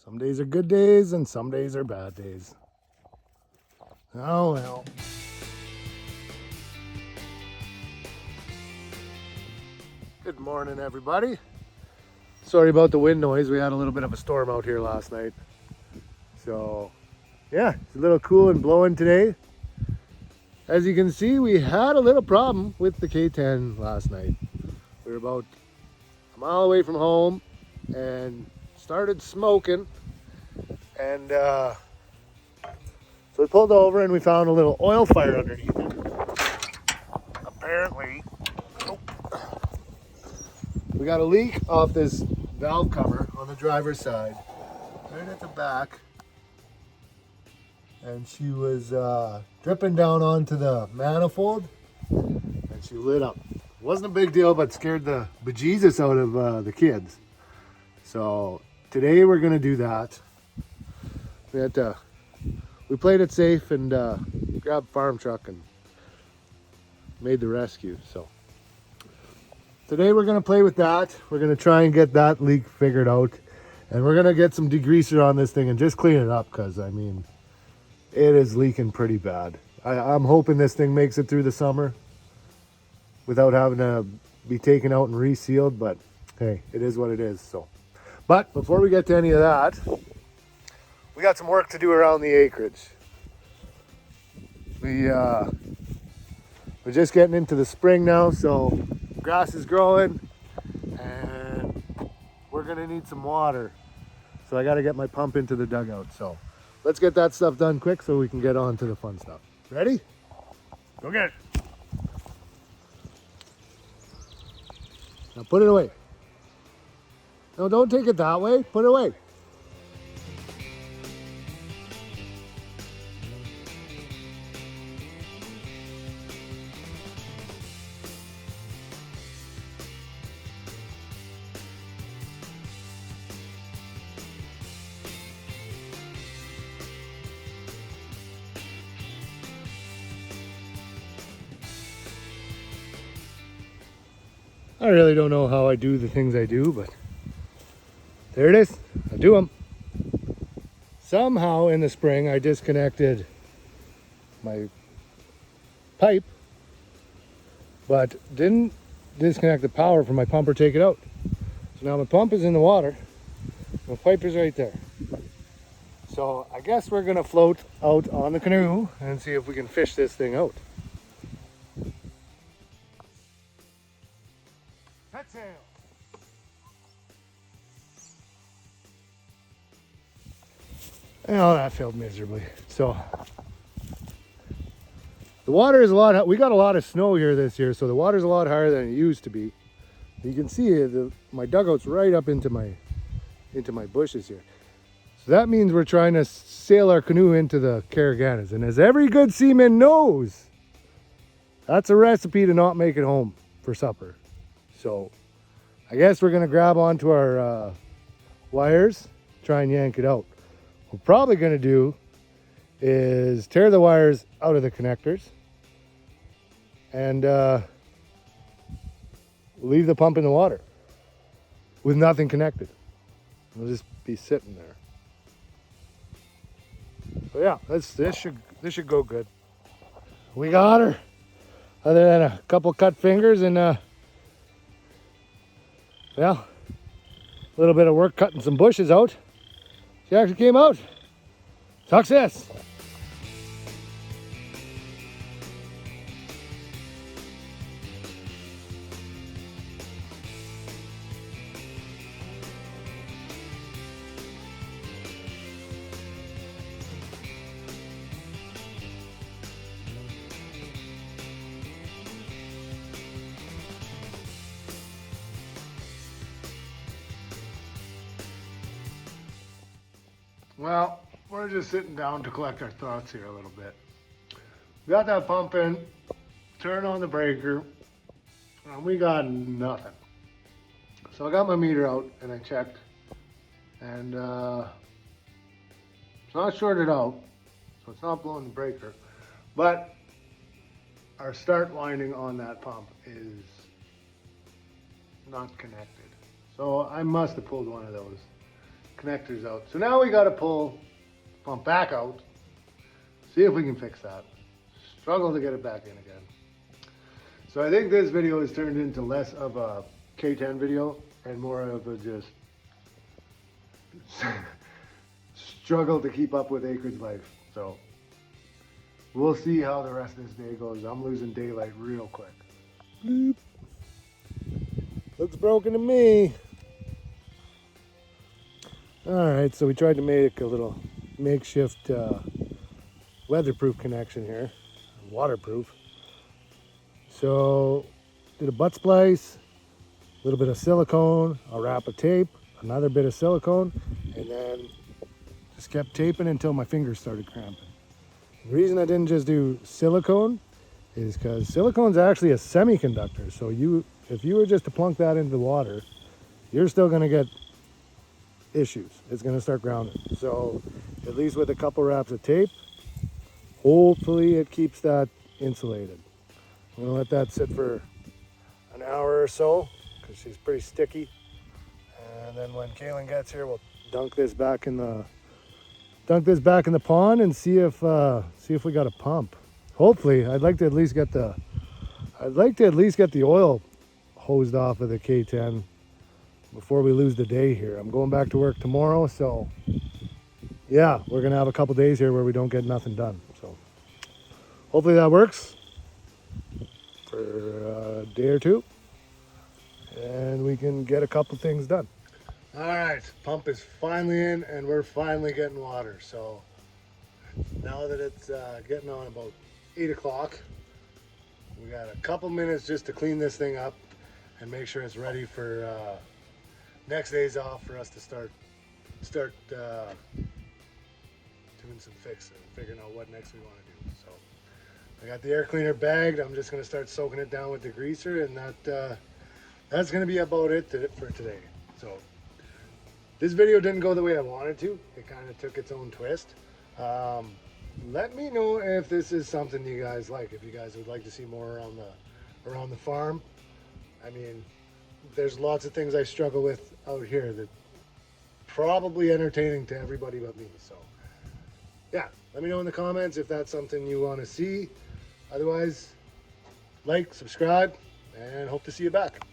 Some days are good days and some days are bad days. Oh well. Good morning, everybody. Sorry about the wind noise. We had a little bit of a storm out here last night. So, yeah, it's a little cool and blowing today. As you can see, we had a little problem with the K10 last night. We were about a mile away from home and started smoking. And so we pulled over and we found a little oil fire underneath it. Apparently, we got a leak off this valve cover on the driver's side, right at the back. And she was dripping down onto the manifold and she lit up. Wasn't a big deal, but scared the bejesus out of the kids. So today we're gonna do that. We played it safe and grabbed farm truck and made the rescue. So today we're gonna play with that. We're gonna try and get that leak figured out, and we're gonna get some degreaser on this thing and just clean it up, because I mean, it is leaking pretty bad. I'm hoping this thing makes it through the summer without having to be taken out and resealed, but hey, it is what it is. So, but before we get to any of that, we got some work to do around the acreage. We're just getting into the spring now, so grass is growing and we're gonna need some water. So I gotta get my pump into the dugout. So let's get that stuff done quick so we can get on to the fun stuff. Ready? Go get it. Now put it away. No, don't take it that way. Put it away. I really don't know how I do the things I do, but there it is. I do them. Somehow in the spring I disconnected my pipe, but didn't disconnect the power from my pump or take it out. So now my pump is in the water, my pipe is right there. So I guess we're gonna float out on the canoe and see if we can fish this thing out. Set sail. Oh, that failed miserably. So the water is we got a lot of snow here this year, so the water's a lot higher than it used to be. You can see my dugout's right up into my bushes here. So that means we're trying to sail our canoe into the Caraganas. And as every good seaman knows, that's a recipe to not make it home for supper. So I guess we're gonna grab onto our wires, try and yank it out. What we're probably gonna do is tear the wires out of the connectors and leave the pump in the water with nothing connected. It'll just be sitting there. So yeah, this should go good. We got her. Other than a couple cut fingers and well, a little bit of work cutting some bushes out, she actually came out. Success. Well, we're just sitting down to collect our thoughts here a little bit. We got that pump in, turn on the breaker, and we got nothing. So I got my meter out and I checked, and it's not shorted out, so it's not blowing the breaker, but our start winding on that pump is not connected. So I must have pulled one of those, connectors out. So now we got to pull pump back out. See if we can fix that. Struggle to get it back in again. So I think this video has turned into less of a K10 video and more of a just struggle to keep up with acreage life. So we'll see how the rest of this day goes. I'm losing daylight real quick. Bloop. Looks broken to me. Alright, so we tried to make a little makeshift weatherproof connection here. Waterproof. So did a butt splice, a little bit of silicone, a wrap of tape, another bit of silicone, and then just kept taping until my fingers started cramping. The reason I didn't just do silicone is because silicone's actually a semiconductor. So if you were just to plunk that into the water, you're still going to get issues. It's going to start grounding. So at least with a couple wraps of tape, hopefully it keeps that insulated. I'm going to let that sit for an hour or so because she's pretty sticky. And then when Kaylin gets here, we'll dunk this back in the pond and see if we got a pump. Hopefully, I'd like to at least get the oil hosed off of the K10 before we lose the day here. I'm going back to work tomorrow, so yeah, we're gonna have a couple days here where we don't get nothing done. So hopefully that works for a day or two, and we can get a couple things done. All right, pump is finally in, and we're finally getting water. So now that it's getting on about 8 o'clock, we got a couple minutes just to clean this thing up and make sure it's ready for next day's off for us to start doing some fixing, figuring out what next we want to do. So I got the air cleaner bagged. I'm just going to start soaking it down with the greaser, and that's going to be about it for today. So this video didn't go the way I wanted to. It kind of took its own twist. Let me know if this is something you guys like, if you guys would like to see more around the farm. I mean, there's lots of things I struggle with out here that probably entertaining to everybody but me. So yeah, let me know in the comments if that's something you want to see. Otherwise, like, subscribe, and hope to see you back.